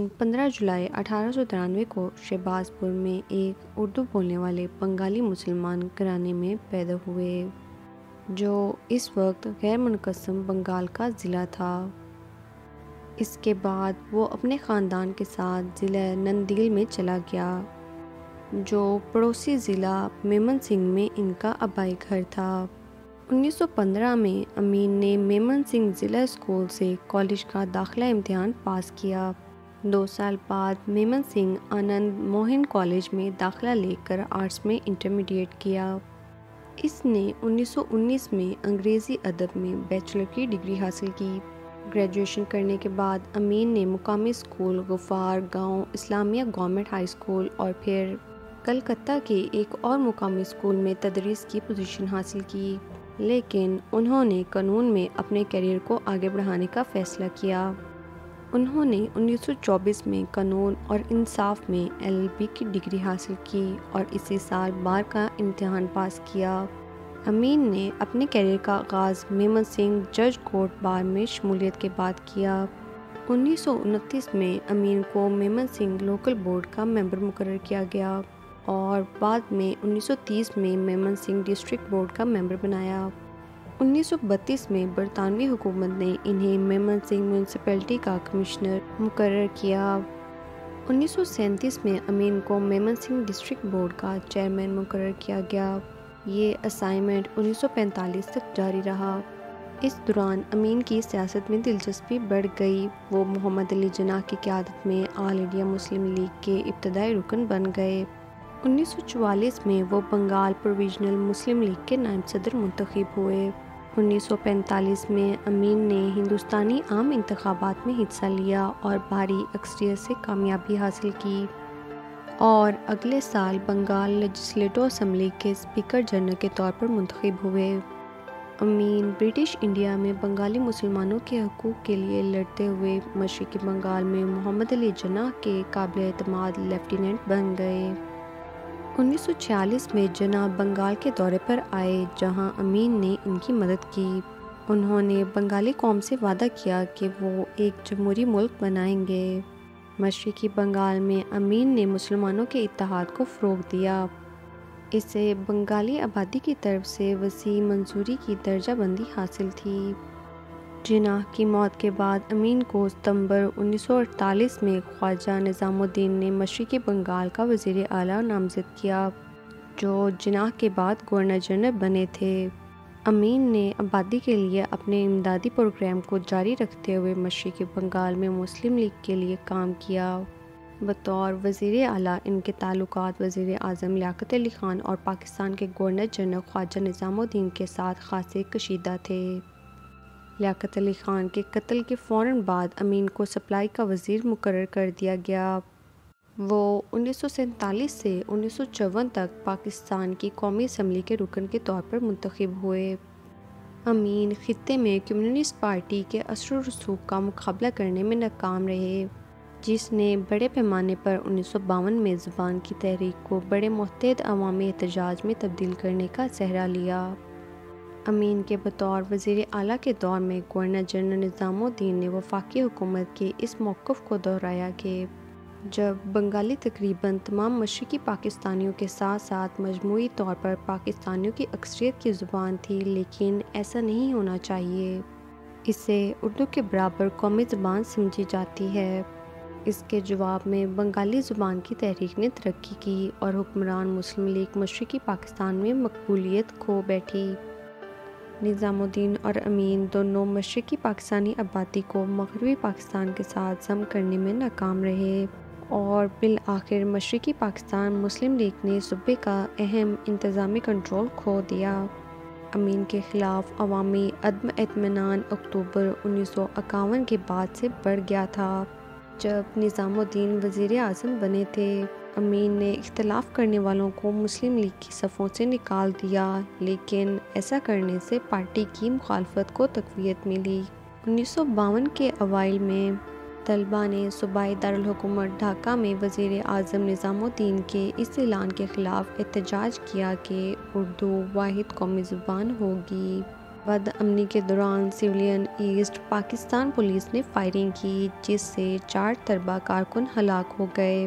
امین 15 جولائی 1893 کو شہباز پور میں ایک اردو بولنے والے بنگالی مسلمان گھرانے میں پیدا ہوئے جو اس وقت غیر منقسم بنگال کا ضلع تھا۔ اس کے بعد وہ اپنے خاندان کے ساتھ ضلع نندیل میں چلا گیا جو پڑوسی ضلع میمن سنگھ میں ان کا آبائی گھر تھا۔ 1915 میں امین نے میمن سنگھ ضلع اسکول سے کالج کا داخلہ امتحان پاس کیا۔ 2 سال بعد میمن سنگھ آنند موہن کالج میں داخلہ لے کر آرٹس میں انٹرمیڈیٹ کیا۔ اس نے 1919 میں انگریزی ادب میں بیچلر کی ڈگری حاصل کی۔ گریجویشن کرنے کے بعد امین نے مقامی اسکول غفار گاؤں اسلامیہ گورنمنٹ ہائی اسکول اور پھر کلکتہ کے ایک اور مقامی اسکول میں تدریس کی پوزیشن حاصل کی، لیکن انہوں نے قانون میں اپنے کیریئر کو آگے بڑھانے کا فیصلہ کیا۔ انہوں نے 1924 میں قانون اور انصاف میں LLB کی ڈگری حاصل کی اور اسی سال بار کا امتحان پاس کیا۔ امین نے اپنے کیریئر کا آغاز میمن سنگھ جج کورٹ بار میں شمولیت کے بعد کیا۔ 1929 میں امین کو میمن سنگھ لوکل بورڈ کا ممبر مقرر کیا گیا اور بعد میں 1930 میں میمن سنگھ ڈسٹرکٹ بورڈ کا ممبر بنایا۔ 1932 میں برطانوی حکومت نے انہیں میمن سنگھ میونسپلٹی کا کمشنر مقرر کیا۔ 1937 میں امین کو میمن سنگھ ڈسٹرکٹ بورڈ کا چیئرمین مقرر کیا گیا۔ یہ اسائنمنٹ 1945 تک جاری رہا۔ اس دوران امین کی سیاست میں دلچسپی بڑھ گئی۔ وہ محمد علی جناح کی قیادت میں آل انڈیا مسلم لیگ کے ابتدائی رکن بن گئے۔ 1944 میں وہ بنگال پروویژنل مسلم لیگ کے نائب صدر منتخب ہوئے۔ 1945 میں امین نے ہندوستانی عام انتخابات میں حصہ لیا اور بھاری اکثریت سے کامیابی حاصل کی اور اگلے سال بنگال لیجسلیٹو اسمبلی کے اسپیکر جنرل کے طور پر منتخب ہوئے۔ امین برٹش انڈیا میں بنگالی مسلمانوں کے حقوق کے لیے لڑتے ہوئے مشرقی بنگال میں محمد علی جناح کے قابل اعتماد لیفٹیننٹ بن گئے۔ 1946 میں جناح بنگال کے دورے پر آئے جہاں امین نے ان کی مدد کی۔ انہوں نے بنگالی قوم سے وعدہ کیا کہ وہ ایک جمہوری ملک بنائیں گے۔ مشرقی بنگال میں امین نے مسلمانوں کے اتحاد کو فروغ دیا۔ اسے بنگالی آبادی کی طرف سے وسیع منظوری کی درجہ بندی حاصل تھی۔ جناح کی موت کے بعد امین کو ستمبر 1948 میں خواجہ نظام الدین نے مشرقی بنگال کا وزیر اعلیٰ نامزد کیا جو جناح کے بعد گورنر جنرل بنے تھے۔ امین نے آبادی کے لیے اپنے امدادی پروگرام کو جاری رکھتے ہوئے مشرقی بنگال میں مسلم لیگ کے لیے کام کیا۔ بطور وزیر اعلیٰ ان کے تعلقات وزیر اعظم لیاقت علی خان اور پاکستان کے گورنر جنرل خواجہ نظام الدین کے ساتھ خاصے کشیدہ تھے۔ لیاقت علی خان کے قتل کے فوراً بعد امین کو سپلائی کا وزیر مقرر کر دیا گیا۔ وہ 1947 سے 1954 تک پاکستان کی قومی اسمبلی کے رکن کے طور پر منتخب ہوئے۔ امین خطے میں کمیونسٹ پارٹی کے اثر و رسوخ کا مقابلہ کرنے میں ناکام رہے جس نے بڑے پیمانے پر 1952 میں زبان کی تحریک کو بڑے متحد عوامی احتجاج میں تبدیل کرنے کا سہرا لیا۔ امین کے بطور وزیر اعلیٰ کے دور میں گورنر جنرل نظام الدین نے وفاقی حکومت کے اس موقف کو دہرایا کہ جب بنگالی تقریباً تمام مشرقی پاکستانیوں کے ساتھ ساتھ مجموعی طور پر پاکستانیوں کی اکثریت کی زبان تھی لیکن ایسا نہیں ہونا چاہیے، اسے اردو کے برابر قومی زبان سمجھی جاتی ہے۔ اس کے جواب میں بنگالی زبان کی تحریک نے ترقی کی اور حکمران مسلم لیگ مشرقی پاکستان میں مقبولیت کھو بیٹھی۔ نظام الدین اور امین دونوں مشرقی پاکستانی آبادی کو مغربی پاکستان کے ساتھ ضم کرنے میں ناکام رہے اور بالآخر مشرقی پاکستان مسلم لیگ نے صوبے کا اہم انتظامی کنٹرول کھو دیا۔ امین کے خلاف عوامی عدم اطمینان اکتوبر 1951 کے بعد سے بڑھ گیا تھا جب نظام الدین وزیر اعظم بنے تھے۔ امین نے اختلاف کرنے والوں کو مسلم لیگ کی صفوں سے نکال دیا لیکن ایسا کرنے سے پارٹی کی مخالفت کو تقویت ملی۔ 1952 کے اوائل میں طلبہ نے صوبائی دارالحکومت ڈھاکہ میں وزیر اعظم نظام الدین کے اس اعلان کے خلاف احتجاج کیا کہ اردو واحد قومی زبان ہوگی۔ بد امنی کے دوران سویلین ایسٹ پاکستان پولیس نے فائرنگ کی، جس سے 4 طلبہ کارکن ہلاک ہو گئے۔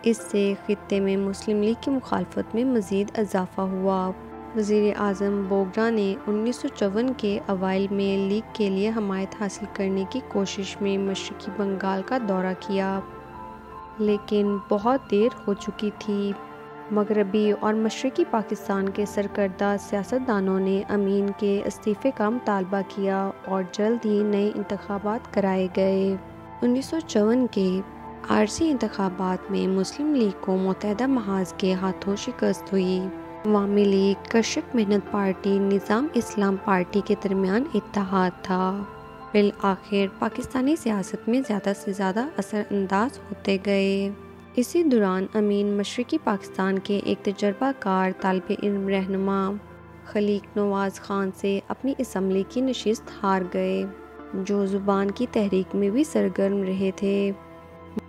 اس سے خطے میں مسلم لیگ کی مخالفت میں مزید اضافہ ہوا۔ وزیر اعظم بوگرا نے 1954 کے اوائل میں لیگ کے لیے حمایت حاصل کرنے کی کوشش میں مشرقی بنگال کا دورہ کیا، لیکن بہت دیر ہو چکی تھی۔ مغربی اور مشرقی پاکستان کے سرکردہ سیاستدانوں نے امین کے استعفے کا مطالبہ کیا اور جلد ہی نئے انتخابات کرائے گئے۔ 1954 کے عارضی انتخابات میں مسلم لیگ کو متحدہ محاذ کے ہاتھوں شکست ہوئی۔ عوامی لیگ، کرشک محنت پارٹی، نظام اسلام پارٹی کے درمیان اتحاد تھا۔ بالآخر پاکستانی سیاست میں زیادہ سے زیادہ اثر انداز ہوتے گئے۔ اسی دوران امین مشرقی پاکستان کے ایک تجربہ کار طالب علم رہنما خلیق نواز خان سے اپنی اسمبلی کی نشست ہار گئے، جو زبان کی تحریک میں بھی سرگرم رہے تھے۔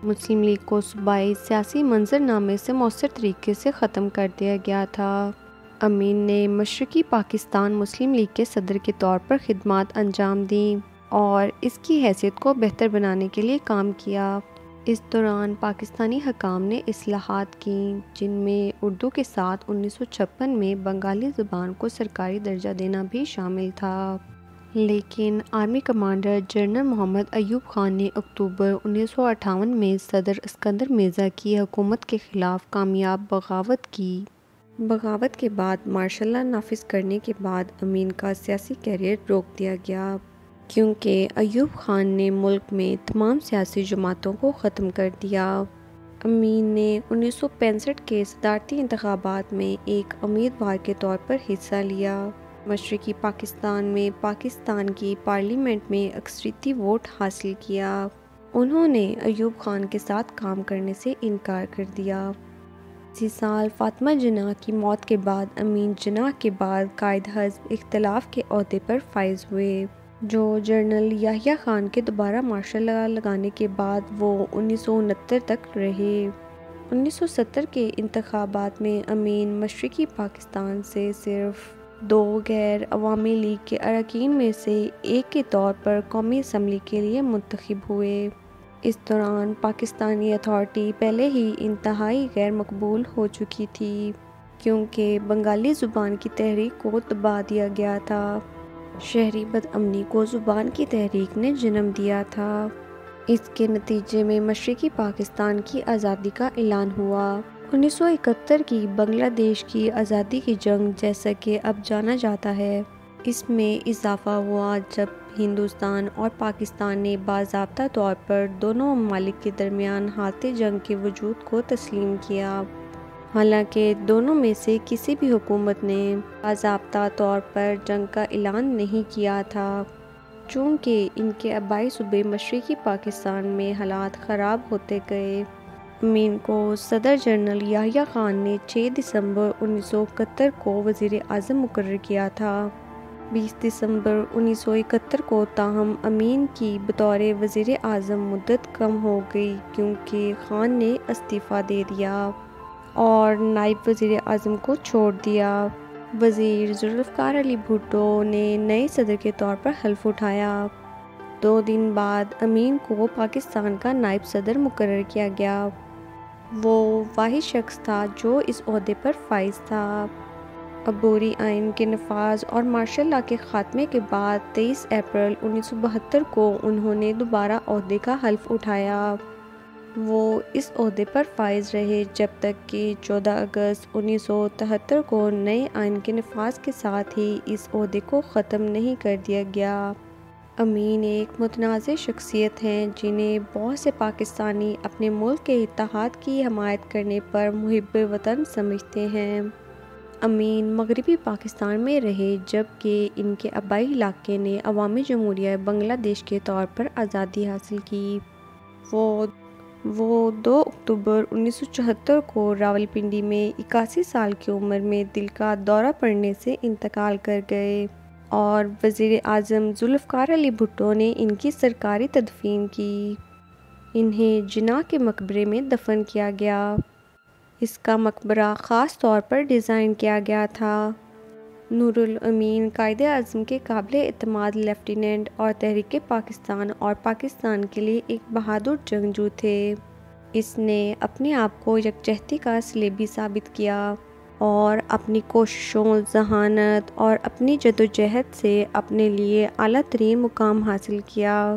مسلم لیگ کو صوبائی سیاسی منظرنامے سے مؤثر طریقے سے ختم کر دیا گیا تھا۔ امین نے مشرقی پاکستان مسلم لیگ کے صدر کے طور پر خدمات انجام دیں اور اس کی حیثیت کو بہتر بنانے کے لیے کام کیا۔ اس دوران پاکستانی حکام نے اصلاحات کیں، جن میں اردو کے ساتھ 1956 میں بنگالی زبان کو سرکاری درجہ دینا بھی شامل تھا۔ لیکن آرمی کمانڈر جنرل محمد ایوب خان نے اکتوبر 1958 میں صدر اسکندر مرزا کی حکومت کے خلاف کامیاب بغاوت کی۔ بغاوت کے بعد مارشل لا نافذ کرنے کے بعد امین کا سیاسی کیریئر روک دیا گیا، کیونکہ ایوب خان نے ملک میں تمام سیاسی جماعتوں کو ختم کر دیا۔ امین نے 1965 کے صدارتی انتخابات میں ایک امیدوار کے طور پر حصہ لیا۔ مشرقی پاکستان میں پاکستان کی پارلیمنٹ میں اکثریتی ووٹ حاصل کیا۔ انہوں نے ایوب خان کے ساتھ کام کرنے سے انکار کر دیا۔ اسی سال فاطمہ جناح کی موت کے بعد امین جناح کے بعد قائد حزب اختلاف کے عہدے پر فائز ہوئے، جو جنرل یحییٰ خان کے دوبارہ مارشل لا لگانے کے بعد وہ 1969 تک رہے۔ 1970 کے انتخابات میں امین مشرقی پاکستان سے صرف 2 غیر عوامی لیگ کے اراکین میں سے ایک کے طور پر قومی اسمبلی کے لیے منتخب ہوئے۔ اس دوران پاکستانی اتھارٹی پہلے ہی انتہائی غیر مقبول ہو چکی تھی، کیونکہ بنگالی زبان کی تحریک کو دبا دیا گیا تھا۔ شہری بد امنی کو زبان کی تحریک نے جنم دیا تھا۔ اس کے نتیجے میں مشرقی پاکستان کی آزادی کا اعلان ہوا۔ 1971 کی بنگلہ دیش کی آزادی کی جنگ، جیسا کہ اب جانا جاتا ہے، اس میں اضافہ ہوا جب ہندوستان اور پاکستان نے باضابطہ طور پر دونوں ممالک کے درمیان حالت جنگ کے وجود کو تسلیم کیا۔ حالانکہ دونوں میں سے کسی بھی حکومت نے باضابطہ طور پر جنگ کا اعلان نہیں کیا تھا، چونکہ ان کے آبائی صوبے مشرقی پاکستان میں حالات خراب ہوتے گئے۔ امین کو صدر جنرل یحییٰ خان نے 6 دسمبر 1971 کو وزیر اعظم مقرر کیا تھا۔ 20 دسمبر 1971 کو تاہم امین کی بطور وزیر اعظم مدت کم ہو گئی، کیونکہ خان نے استعفیٰ دے دیا اور نائب وزیر اعظم کو چھوڑ دیا۔ وزیر ذوالفقار علی بھٹو نے نئے صدر کے طور پر حلف اٹھایا۔ 2 دن بعد امین کو پاکستان کا نائب صدر مقرر کیا گیا۔ وہ واحد شخص تھا جو اس عہدے پر فائز تھا۔ عبوری آئین کے نفاذ اور مارشل لا کے خاتمے کے بعد 23 اپریل 1972 کو انہوں نے دوبارہ عہدے کا حلف اٹھایا۔ وہ اس عہدے پر فائز رہے جب تک کہ 14 اگست 1973 کو نئے آئین کے نفاذ کے ساتھ ہی اس عہدے کو ختم نہیں کر دیا گیا۔ امین ایک متنازع شخصیت ہیں جنہیں بہت سے پاکستانی اپنے ملک کے اتحاد کی حمایت کرنے پر محب وطن سمجھتے ہیں۔ امین مغربی پاکستان میں رہے جبکہ ان کے آبائی علاقے نے عوامی جمہوریہ بنگلہ دیش کے طور پر آزادی حاصل کی۔ وہ 2 اکتوبر 1974 کو راولپنڈی میں 81 سال کی عمر میں دل کا دورہ پڑنے سے انتقال کر گئے اور وزیر اعظم ذوالفقار علی بھٹو نے ان کی سرکاری تدفین کی۔ انہیں جناح کے مقبرے میں دفن کیا گیا۔ اس کا مقبرہ خاص طور پر ڈیزائن کیا گیا تھا۔ نور الامین قائد اعظم کے قابل اعتماد لیفٹیننٹ اور تحریک پاکستان اور پاکستان کے لیے ایک بہادر جنگجو تھے۔ اس نے اپنے آپ کو یکجہتی کا صلیبی ثابت کیا اور اپنی کوششوں، ذہانت اور اپنی جدوجہد سے اپنے لیے اعلیٰ ترین مقام حاصل کیا۔